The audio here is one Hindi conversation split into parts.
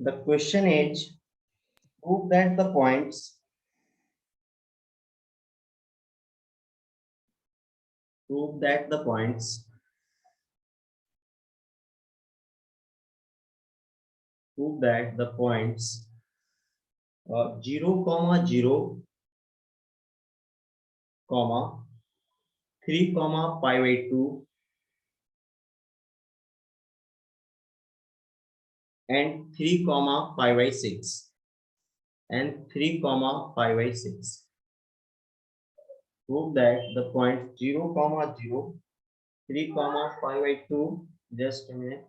The question is, prove that the points prove that the points prove that the points 0, 0, 3, pi by 2 and 3, pi by 6 and 3, pi by 6. Prove that the point 0, 0, 3, pi by 2. Just a minute.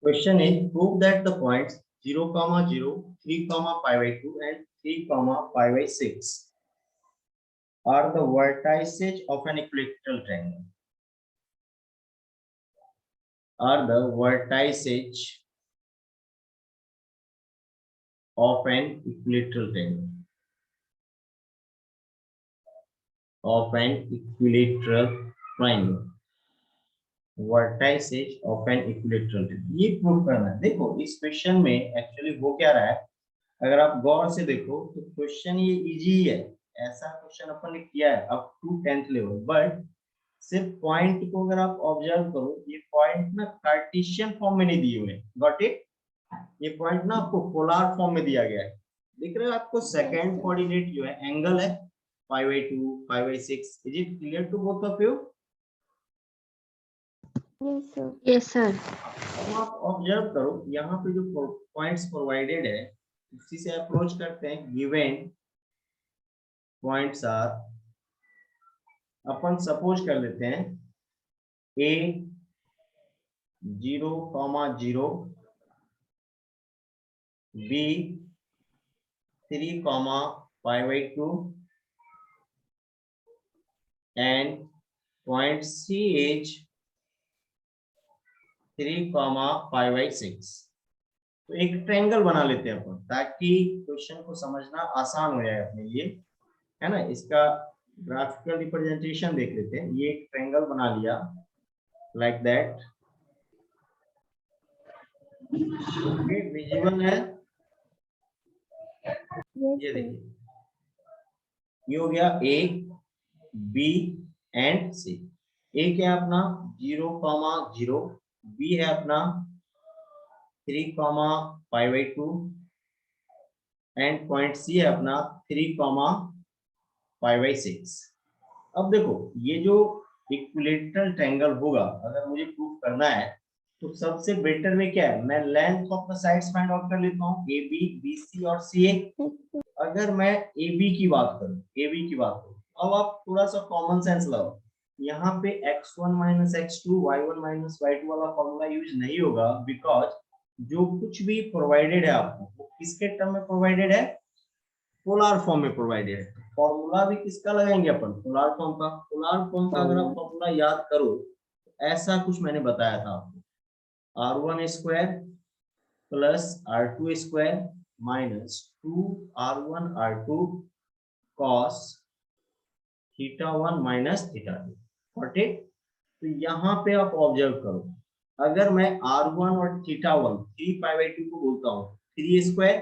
Question is, prove that the points 0, 0, 3, pi by 2 and 3, pi by 6 are the vertices of an equilateral triangle. Are the vertices of an equilateral triangle. Of an equilateral triangle. Vertices of an equilateral triangle. ये प्रूव करना है. देखो इस क्वेश्चन में एक्चुअली हो क्या रहा है, अगर आप गौर से देखो तो क्वेश्चन ये इजी है. ऐसा क्वेश्चन अपन ने किया है up to 10th level, but सिर्फ पॉइंट को अगर आप ऑब्जर्व करो, ये पॉइंट ना कार्टेशियन फॉर्म में नहीं दिए हुए. Got it? ये पॉइंट ना आपको पोलर फॉर्म में दिया गया है. दिख रहा है आपको? सेकंड कोऑर्डिनेट जो है एंगल है pi by 2, pi by 6. Is it clear to both of you? Yes, sir. Yes, sir. अब आप ऑब्जर्व करो, यहाँ पे जो पॉइंट्स प्रोवाइडेड है उसी से अप्रोच करते हैं. गिवन पॉइंट्स आर, अपन सपोज कर लेते हैं a 0, 0, b 3, pi by 2 and point C is 3, pi by 6. तो एक ट्रायंगल बना लेते हैं अपन ताकि क्वेश्चन को समझना आसान हो जाए अपने लिए, है ना. इसका ग्राफिकल रिप्रेजेंटेशन देख लेते हैं. ये एक ट्रायंगल बना लिया लाइक दैट. ओके, विजुअल है? ये देखिए, ये हो गया A, B and C. A क्या है अपना 0, 0, B है अपना 3, pi by 2 and point C है अपना 3, pi by 6. अब देखो ये जो इक्विलेटरल ट्रायंगल होगा, अगर मुझे प्रूव करना है तो सबसे बेटर में क्या है, मैं length of the sides find out कर लेता हूँ, AB, BC और CA. अगर मैं AB की बात करूं, अब आप थोड़ा सा कॉमन सेंस लगाओ. यहाँ पे x1 minus x2, y1 minus y2 वाला फॉर्मूला यूज नहीं होगा, बिकॉज जो कुछ भी प्रोवाइडेड है आपको वो किसके टर्म में प्रोवाइडेड है? पोलर फॉर्म में प्रोवाइडेड है. फॉर्मूला भी किसका लगाएंगे अपन? पोलर फॉर्म का. पोलर फॉर्म का अगर आप फॉर्मूला याद करो तो ऐसा कुछ मैंने बताया था आपको, r1 square plus r2 square minus 2r1 r2 cos θ1 माइनस θ2. ठीक है, तो यहाँ पे आप ऑब्जर्व करो, अगर मैं r1 और θ1 3 pi by 2 को बोलता हूँ 3 स्क्वायर,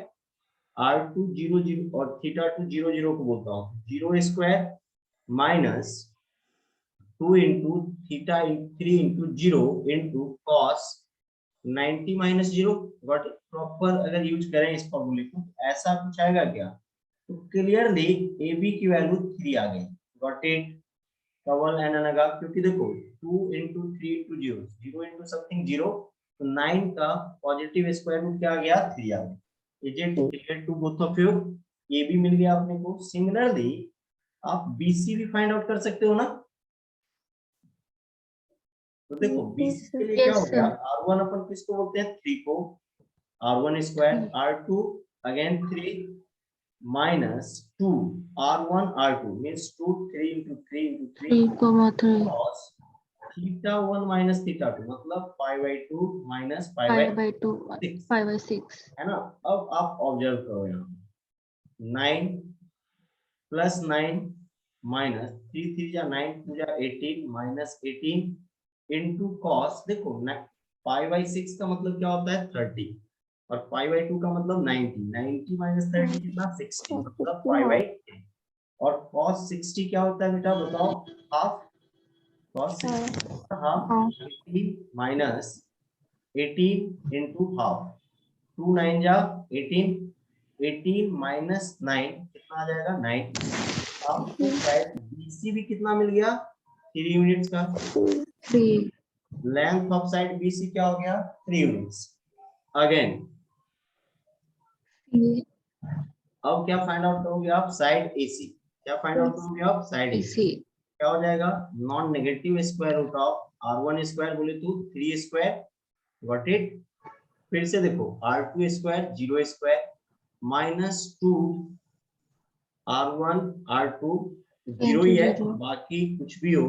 r2 0, 0 और θ2 0, 0 को बोलता हूँ 0 square minus 2 into theta 3 into 0 into cos 90 minus 0. But proper अगर यूज करें इस फॉर्मूले को ऐसा कुछ आएगा क्या? तो क्लियरली ए बी की वैल्यू 3 आ गई. Got it? कवल एन लगा, क्योंकि देखो 2 इंटू 3 इंटू 0, 0 इंटू समथिंग 0, तो 9 का पॉजिटिव स्क्वायर रूट क्या आ गया? 3 आ गया. Is it clear to both of you? A b मिल गया आपने को. सिमिलरली आप बीसी भी फाइंड आउट कर सकते हो ना. तो देखो बीसी के लिए क्या हो गया? r1 अपन किसको बोलते हैं? 3 को. r1 square, r2 again 3 minus 2 r1 r2 means 2 3 into 3 into 3 cos θ1 minus θ2 मतलब pi by 2 minus pi by 2 6, pi by 6 है ना. अब आप ऑब्जर्व करो, यहाँ 9 plus 9 minus 3 3 जा 9 2 जा 18 minus 18 इंटू कॉस, देखो पाई बाई 6 का मतलब क्या होता है 30 और पाई बाई 2 का मतलब 90, 90 माइनस 30 कितना 60 मतलब पाई बाई 10। और cos 60 क्या होता है बेटा बताओ, half, cos 60 half, 18 minus 18 into half, 2 9 जा 18, 18 माइनस 9 कितना आ जाएगा 9। आपको शायद बीसी भी कितना मिल गया 3 यूनिट्स का, 3 लेंथ ऑफ साइड बीसी क्या हो गया 3 यूनिट्स। अगेन अब क्या फाइंड आउट करोगे आप, साइड एसी, क्या फाइंड आउट करोगे आप, साइड एसी क्या हो जाएगा, non negative square root of r1 square बोले तो 3 स्क्वायर, गॉट इट। फिर से देखो r2 square 0 square minus 2 r1 r2 zero ही है, बाकी कुछ भी हो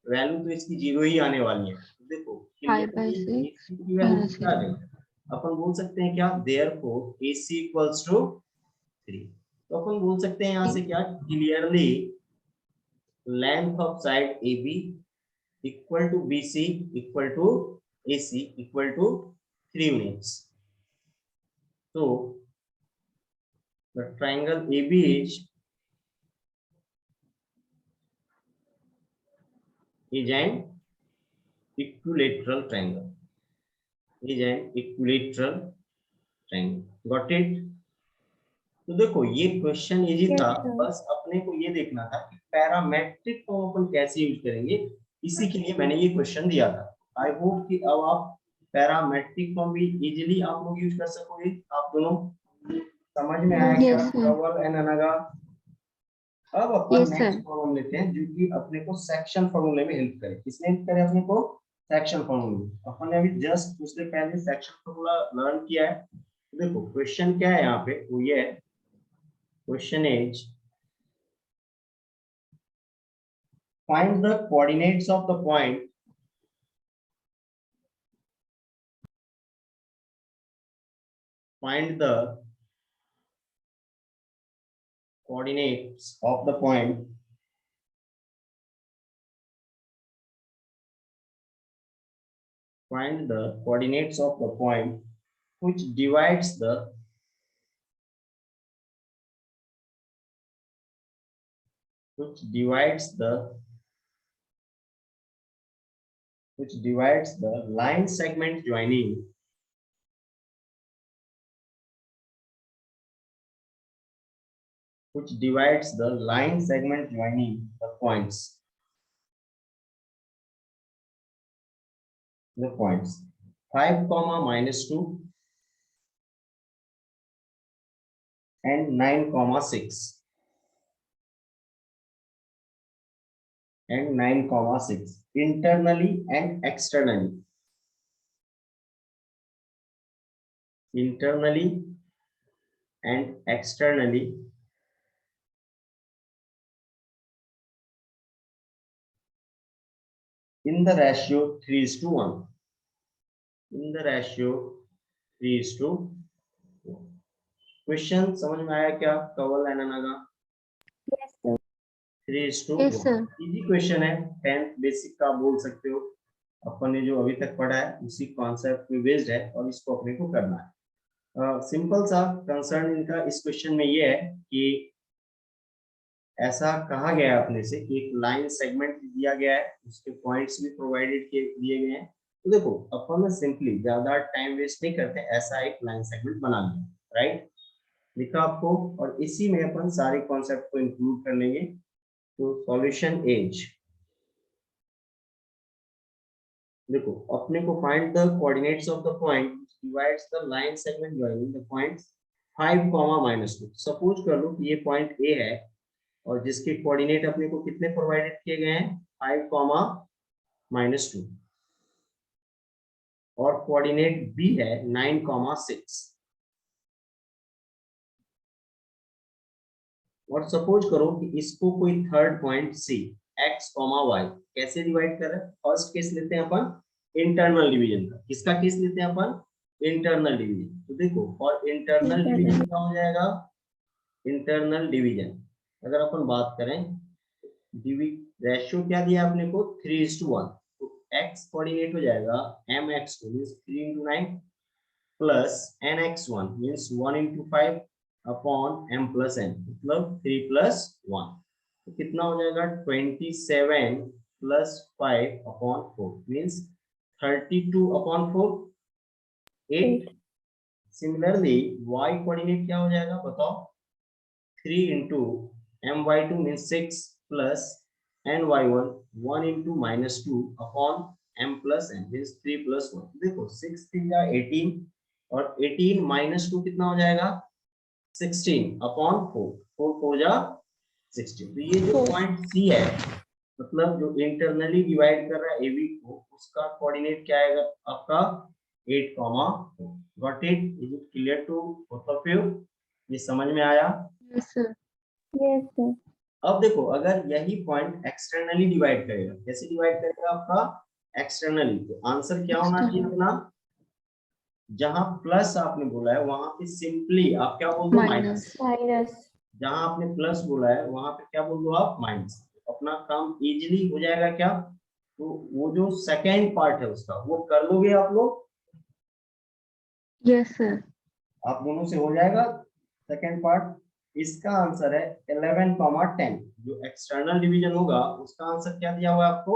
वैल्यू तो इसकी जीरो ही आने वाली है। देखो क्लियरली AC की वैल्यू क्या है, अपन बोल सकते हैं क्या, देयरफॉर AC इक्वल्स टू 3। तो अपन बोल सकते हैं यहाँ से क्या, clearly length of side AB equal to BC equal to AC equal to 3 units. So the triangle AB is an equilateral triangle. Is an equilateral triangle. Got it? तो देखो ये क्वेश्चन इजी था, बस अपने को ये देखना था कि पैरामेट्रिक फॉर्म अपन कैसे यूज करेंगे, इसी के लिए मैंने ये क्वेश्चन दिया था। आई होप कि अब आप पैरामेट्रिक फॉर्म भी इजीली आप लोग यूज कर सकोगे। आप दोनों समझ में आया क्या, कवल एंड अनगा। अब अपन नेक्स्ट प्रॉब्लम लेते हैं जो कि अपने को सेक्शन फॉर्मूले में हेल्प करे। किसने हेल्प करे अपने को, सेक्शन फॉर्मूले। अपन ने अभी जस्ट कुछ देर पहले सेक्शन फॉर्मूला लर्न किया है। देखो क्वेश्चन क्या है यहाँ पे, वो ये है, question is find the coordinates of the point find the coordinates of the point find the coordinates of the point which divides the line segment joining the points, the points 5 comma minus 2 and 9 comma 6 and 9 comma 6 internally and externally, internally and externally in the ratio 3:1, in the ratio 3:1। Question समझ में आया क्या, कवल एंड अनगा? 3:1 इजी क्वेश्चन है, 10th बेसिक का बोल सकते हो। अपन ने जो अभी तक पढ़ा है उसी कॉन्सेप्ट पे बेस्ड है और इसको अपने को करना है। सिंपल सा कंसर्न इनका इस क्वेश्चन में ये है कि ऐसा कहा गया है अपने से कि एक लाइन सेगमेंट दिया गया है, उसके पॉइंट्स भी प्रोवाइडेड दिए गए हैं। तो देखो अपन सिंपली ज्यादा टाइम वेस्ट नहीं करते, ऐसा एक लाइन सेगमेंट बना लिया, राइट, लिखा आपको, और इसी में अपन सारे कॉन्सेप्ट को इंक्लूड कर लेंगे। तो सॉल्यूशन एज, देखो अपने को find the coordinates of the point divides the line segment joining the points 5 -2। Suppose कर लो कि ये पॉइंट ए है और जिसके कोऑर्डिनेट अपने को कितने प्रोवाइडेड किए गए हैं 5 -2 और कोऑर्डिनेट बी है 9 6। और सपोज करो कि इसको कोई third point C x, y कैसे डिवाइड कर रहे हैं। फर्स्ट केस लेते हैं अपन इंटरनल डिवीजन का। किसका केस लेते हैं अपन, इंटरनल डिवीजन। तो देखो और इंटरनल डिवीजन क्या हो जाएगा, इंटरनल डिवीजन अगर अपन बात करें, रेशियो क्या दिया अपने को 3:1, तो x कोऑर्डिनेट हो जाएगा mx2 means 3 into 9 plus nx1 means 1 into 5 upon m plus n मतलब 3 plus 1, तो कितना हो जाएगा 27 plus 5 upon 4 means 32 upon 4 8। Similarly y coordinate क्या हो जाएगा बताओ 3 into my2 means 6 plus ny1 1 into -2 upon m plus n means 3 plus 1। देखो 6 3 या 18 और 18 -2 कितना हो जाएगा 16 अपॉन 4 4 4 जा 16। तो ये जो पॉइंट सी है मतलब जो इंटरनली डिवाइड कर रहा है AB को उसका कोऑर्डिनेट क्या आएगा आपका 8, 4। Got it? Is it clear to both of you? ये समझ में आया? Yes sir. Yes sir. अब देखो अगर यही पॉइंट एक्सटर्नली डिवाइड करेगा, कैसे डिवाइड करेगा आपका एक्सटर्नली, तो आंसर क्या होना चाहिए अपना, जहां प्लस आपने बोला है वहां पे सिंपली आप क्या बोल दो माइनस, माइनस। जहां आपने प्लस बोला है वहां पे क्या बोल दो आप माइनस, अपना काम इजीली हो जाएगा क्या, तो वो जो सेकेंड पार्ट है उसका वो कर लोगे आप लोग, यस सर। आप दोनों से हो जाएगा सेकेंड पार्ट। इसका आंसर है 11, 10। जो एक्सटर्नल डिवीजन होगा उसका आंसर क्या दिया हुआ है आपको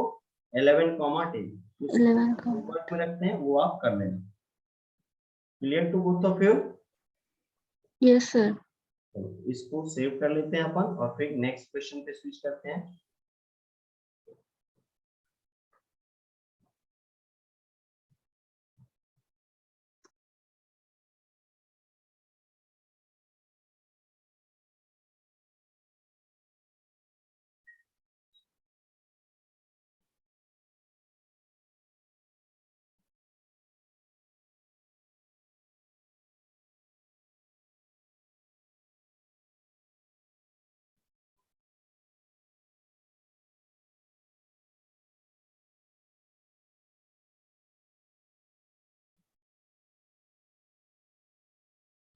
11, 10। 11 का होमवर्क में रखते हैं वो आप कर लेना। Clear to both of you? Yes sir. तो इसको सेव कर लेते हैं अपन और फिर नेक्स्ट क्वेश्चन पे स्विच करते हैं।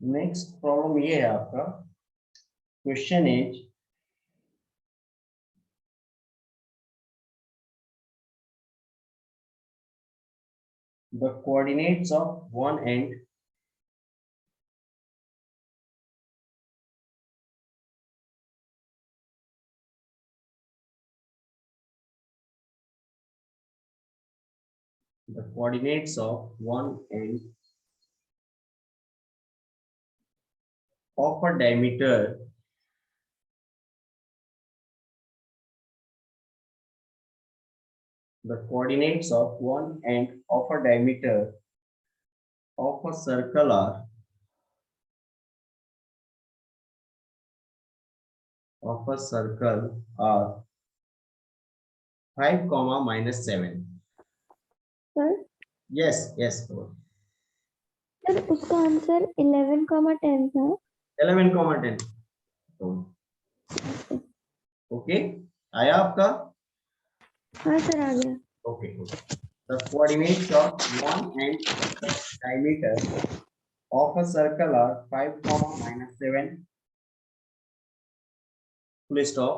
नेक्स्ट प्रॉब्लम ये है आपका, question is the coordinates of one end the coordinates of one end of a diameter the coordinates of one end of a diameter of a circle are of a circle are 5, -7। Sir yes yes bro. Sir उसका आंसर 11, 10 था। 11, 10 ओके आया आपका? हाँ सर आ गया। Okay the coordinates of one end of the diameter of a circle are 5, -7 full stop.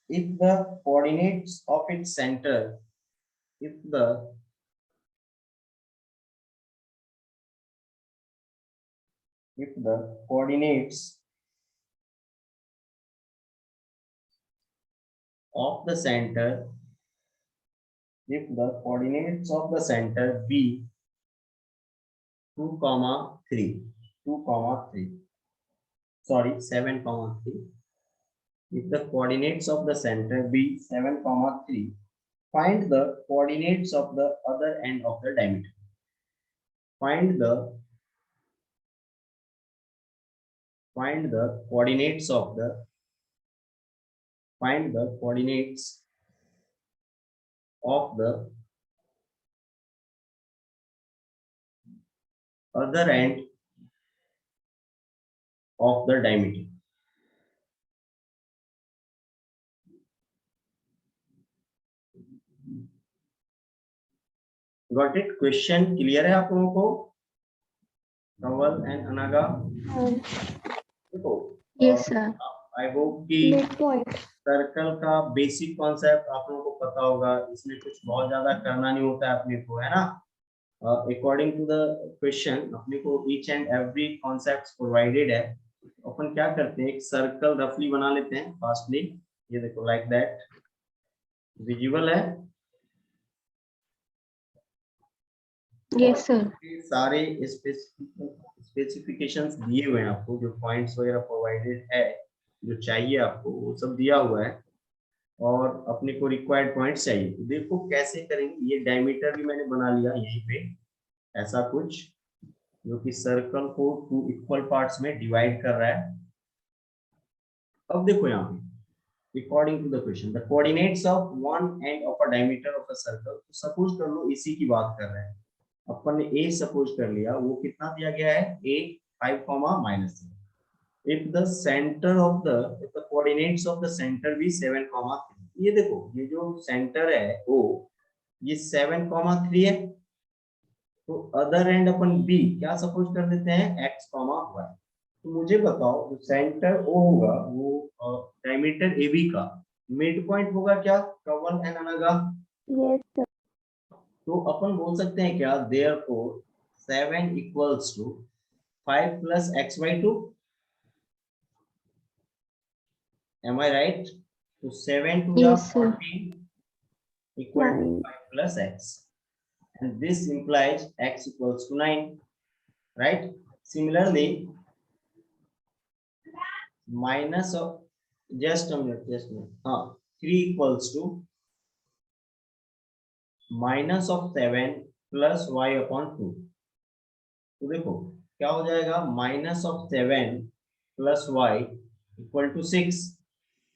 If the coordinates of its center, if the coordinates of the center, if the coordinates of the center be 2, 3, 2, 3, sorry 7, 3. If the coordinates of the center be 7, 3, find the coordinates of the other end of the diameter. Find the coordinates of the other end of the diameter. Got it? Question clear है आप लोगों को? Novel and Anaga? देखो यस सर। I hope कि मिड पॉइंट सर्कल का बेसिक कॉन्सेप्ट आप लोगों को पता होगा, इसमें कुछ बहुत ज्यादा करना नहीं होता है अपने को, है ना। अकॉर्डिंग टू द क्वेश्चन अपने को each and every concept provided है। अपन क्या करते हैं, एक सर्कल रफली बना लेते हैं फास्टली। ये देखो लाइक दैट, विजिबल है। Yes, sir. सारे स्पेसिफिकेशंस दिए हुए हैं आपको, जो पॉइंट्स वगैरह प्रोवाइडेड है, जो चाहिए आपको वो सब दिया हुआ है, और अपने को रिक्वायर्ड पॉइंट्स चाहिए। तो देखो कैसे करेंगे, ये डायमीटर भी मैंने बना लिया यहीं पे, ऐसा कुछ जो कि सर्कल को 2 इक्वल पार्ट्स में डिवाइड कर रहा है। अब देखो यहाँ पे, according to the question, the coordinates of one end of a diameter of a circle. Suppose कर लो इसी की बात कर रहे हैं अपन ने, ए सपोज कर लिया, वो कितना दिया गया है, ए 5, if the center of the if the coordinates of the center be 7, 3। ये देखो ये जो सेंटर है ओ, ये 7, 3 है, तो अदर एंड अपन बी क्या सपोज कर देते हैं, x, y। तो मुझे बताओ जो सेंटर ओ होगा वो डायमीटर ए बी का मिड पॉइंट होगा क्या, कवन एंड अनगा। Yes, sir. तो अपन बोल सकते हैं क्या, therefore 7 = 5 + x/2। Am I right? So 7 to the Yes, sir. 14 equal to 5 + x, and this implies x = 9, right? Similarly, minus of, just a minute, 3 = minus of 7 plus y/2। तो देखो क्या हो जाएगा, minus of 7 plus y = 6,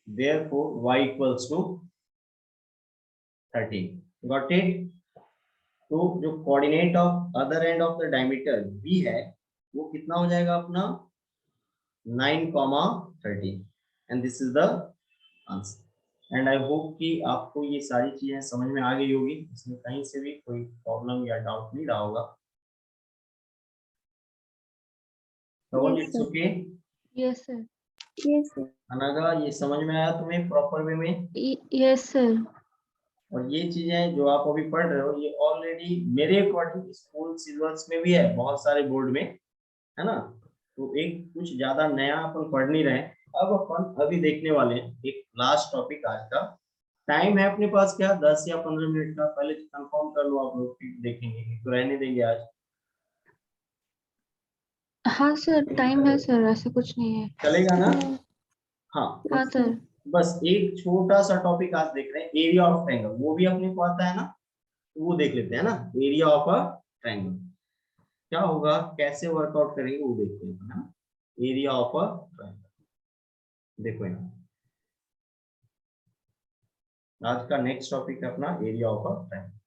therefore y = 13। Got it? तो जो coordinate of other end of the diameter B है वो कितना हो जाएगा अपना, 9, 13, and this is the answer. And I hope कि आपको ये सारी चीजें समझ में आ गई होगी, इसमें कहीं से भी कोई प्रॉब्लम या डाउट नहीं रहा होगा। Yes, it's sir. Okay. Yes, sir. Yes, sir. अनगा ये समझ में आया तुम्हें प्रॉपर वे में? Yes, sir. और ये चीजें जो आप अभी पढ़ रहे हो ये ऑलरेडी मेरे अकॉर्डिंग स्कूल सिलेबस में भी है, बहुत सारे बोर्ड में, है ना। तो एक कुछ ज्यादा नया अपन पढ़ नहीं रहे। अब अपन अभी देखने वाले हैं एक लास्ट टॉपिक आज का। टाइम है अपने पास क्या, 10 या 15 मिनट का, पहले कंफर्म कर लो आप लोग, फिर देखेंगे, तो रहने देंगे आज। हाँ सर, टाइम है सर, ऐसा कुछ नहीं है। चलेगा ना? हाँ हाँ सर। बस एक छोटा सा टॉपिक आज देख रहे हैं, एरिया ऑफ ट्रायंगल, वो भी अपने को आता है ना, तो वो देख लेते हैं ना, एरिया ऑफ अ ट्रायंगल क्या होगा, कैसे वर्कआउट करेंगे वो देखते हैं ना। एरिया ऑफ अ ट्रायंगल देखो यहाँ, आज का नेक्स्ट टॉपिक है अपना एरिया ऑफ अ ट्रायंगल।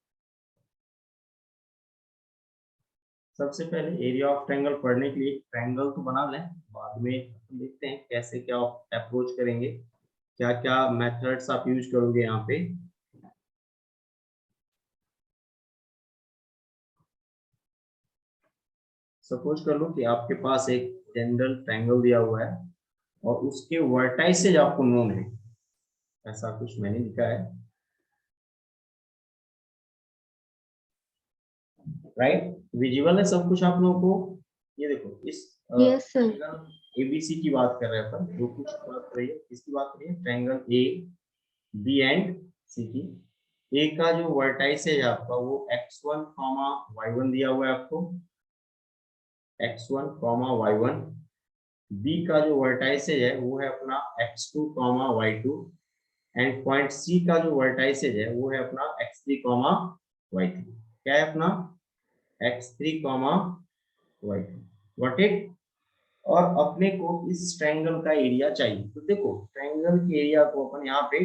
सबसे पहले एरिया ऑफ ट्रायंगल पढ़ने के लिए ट्रायंगल तो बना लें, बाद में देखते हैं कैसे क्या अप्रोच करेंगे, क्या क्या मेथड्स आप यूज करोगे यहाँ पे। सपोज कर लो कि आपके पास एक जनरल ट्रायंगल दिया हुआ है और उसके वर्टाइसेज आपको नोन है, ऐसा कुछ मैंने लिखा है, राइट। विजिबल है सब कुछ आप लोगों को। ये देखो इस Yes, sir. ट्रायंगल एबीसी की बात कर रहे हैं अपन, जो कुछ बात कर रही है, किसकी बात कर रही है, ट्रायंगल ए बी एंड सी की। ए का जो वर्टाइसेज है आपका वो x1, y1 दिया हुआ है आपको, x1, y1। बी का जो वर्टाइसेज है वो है अपना x2, y2, एंड पॉइंट सी का जो वर्टाइसेज है वो है अपना x3, y3। क्या है अपना, x3, y3। Got it? और अपने को इस ट्रायंगल का एरिया चाहिए, तो देखो ट्रायंगल के एरिया को अपन यहाँ पे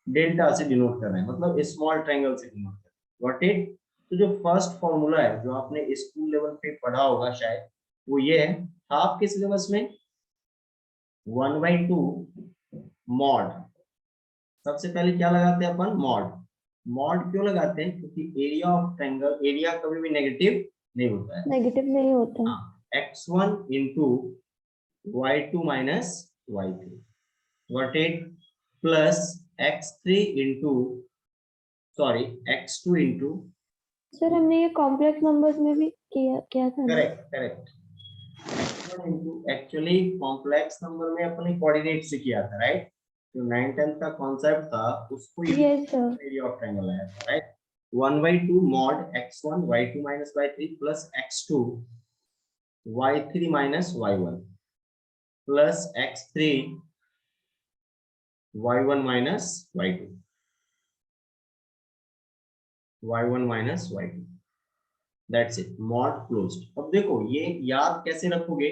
डेल्टा से डिनोट कर रहे हैं, मतलब स्मॉल ट्रायंगल से डिनोट कर रहे हैं। Got it? तो जो फर्स्ट फॉर्मूला है जो आपने स्कूल लेवल पे पढ़ा होगा शायद, वो ये है, आपके सिलेबस में 1/2 मॉड। सबसे पहले क्या लगाते हैं अपन, मॉड। मॉड क्यों लगाते हैं, क्योंकि एरिया ऑफ ट्रायंगल, एरिया कभी भी नेगेटिव नहीं होता है। नेगेटिव नहीं होता। हाँ, x1 into y2 minus y3। Got it? Plus x3 into sorry x2 into sir हमने ये कॉम्प्लेक्स नंबर्स में भी किया था ना? Correct x1 into actually complex number में अपने कोऑर्डिनेट से किया था, राइट? जो 9-10 का कॉन्सेप्ट था उसको yes sir. Area of triangle आया था, right? 1/2 mod x1 y2 minus y3 plus x2 y3 minus y1 plus x3 y1 minus y2 y1 minus y2 that's it, mod closed. अब देखो ये याद कैसे रखोगे,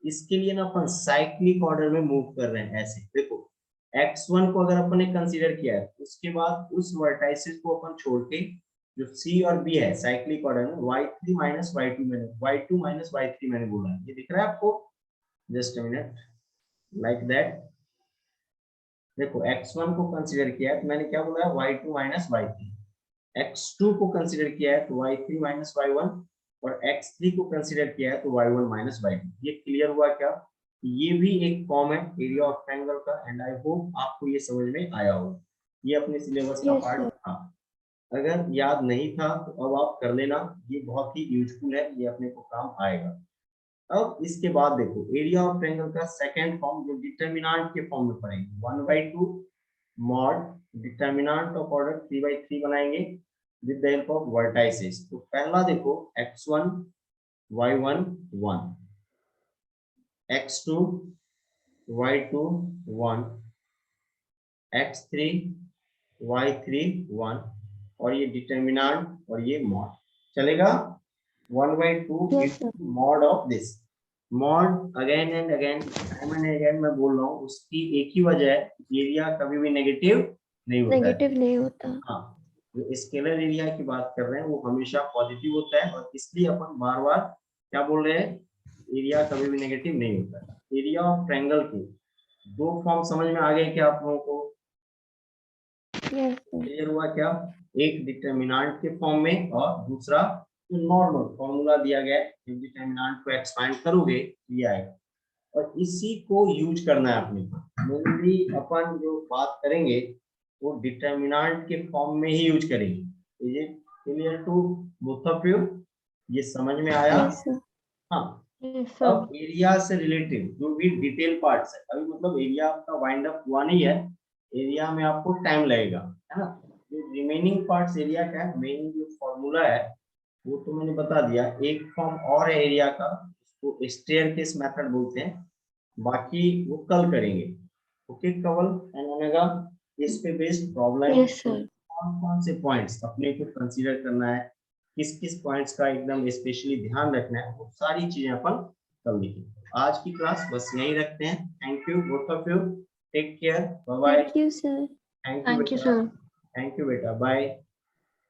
इसके लिए ना अपन साइक्लिक ऑर्डर में मूव कर रहे हैं। ऐसे देखो x1 को अगर अपन ने कंसीडर किया है उसके बाद उस वर्टाइसिस को अपन छोड़ के जो C और B है साइक्लिक ऑर्डर में y3 minus y2 मैंने y2 minus y3 मैंने बोला, ये दिख रहा है आपको? Just a minute, like that. देखो x1 को कंसीडर किया है तो मैंने क्या बोला है y2 minus y3, x2 को कंसीडर किया है तो y3 minus y1 और x3 को कंसीडर किया है तो y1 minus y2। ये क्लियर हुआ क्या? ये भी एक फॉर्म है एरिया ऑफ ट्रायंगल का एंड आई होप आपको ये समझ में आया होगा। ये अपने सिलेबस का Yes, पार्ट sir. था, अगर याद नहीं था तो अब आप कर लेना, ये बहुत ही यूजफुल है, ये अपने को काम आएगा। अब इसके बाद देखो एरिया ऑफ ट्रायंगल का सेकंड फॉर्म जो डिटरमिनेंट के फॉर्म में पढ़ेंगे 1/2 mod डिटरमिनेंट ऑफ ऑर्डर 3/3 बनाएंगे with the help of vertices। तो पहला देखो x1 y1 1, x2 y2 1, x3 y3 1 और ये डिटरमिनेंट और ये मॉड चलेगा। 1/2 Yes, sir. mod of this mod again and again time and again मैं बोल रहा हूँ, उसकी एक ही वजह है, एरिया कभी भी नेगेटिव नहीं होता है। नेगेटिव नहीं होता। हाँ, जो स्केलर एरिया की बात कर रहे हैं वो हमेशा पॉजिटिव होता है और इसलिए अपन बार बार क्या बोल रहे हैं, एरिया कभी भी नेगेटिव नहीं होता है। एरिया ऑफ ट्रायंगल के दो फॉर्म समझ में आ गए क्या आप लोगों को? Yes, sir. क्लियर हुआ क्या? एक डिटरमिनेंट के फॉर्म में और दूसरा जो नॉर्मल फॉर्मूला दिया गया है, जब डिटरमिनेंट को एक्सपैंड करोगे ये आएगा और इसी को यूज करना है अपने को। मेनली अपन जो बात करेंगे वो डिटरमिनेंट के फॉर्म में ही यूज करेंगे। Is it clear to both of you? ये समझ में आया? Yes, sir. हाँ। Yes, sir. अब एरिया से रिलेटेड जो भी डिटेल पार्ट्स है, अभी मतलब एरिया आपका वाइंड अप हुआ नहीं है, एरिया में आपको टाइम लगेगा, है ना? जो रिमेनिंग पार्ट्स एरिया का है, मेन जो फॉर्मूला है वो तो मैंने बता दिया। एक फॉर्म और है एरिया का, उसको स्टेयरकेस मेथड बोलते हैं, बाकी वो कल करेंगे। ओके कवल एंड ओमेगा, इस पे बेस्ड प्रॉब्लम Yes, sir. कौन से पॉइंट्स अपने को कंसीडर करना है, किस किस पॉइंट्स का एकदम स्पेशली ध्यान रखना है, वो सारी चीजें अपन कल देखेंगे। आज की क्लास बस यही रखते हैं। Thank you both of you, take care, bye bye. Thank you, sir. Thank you Thank you, बेटा, sir. थैंक यू बेटा, बाय।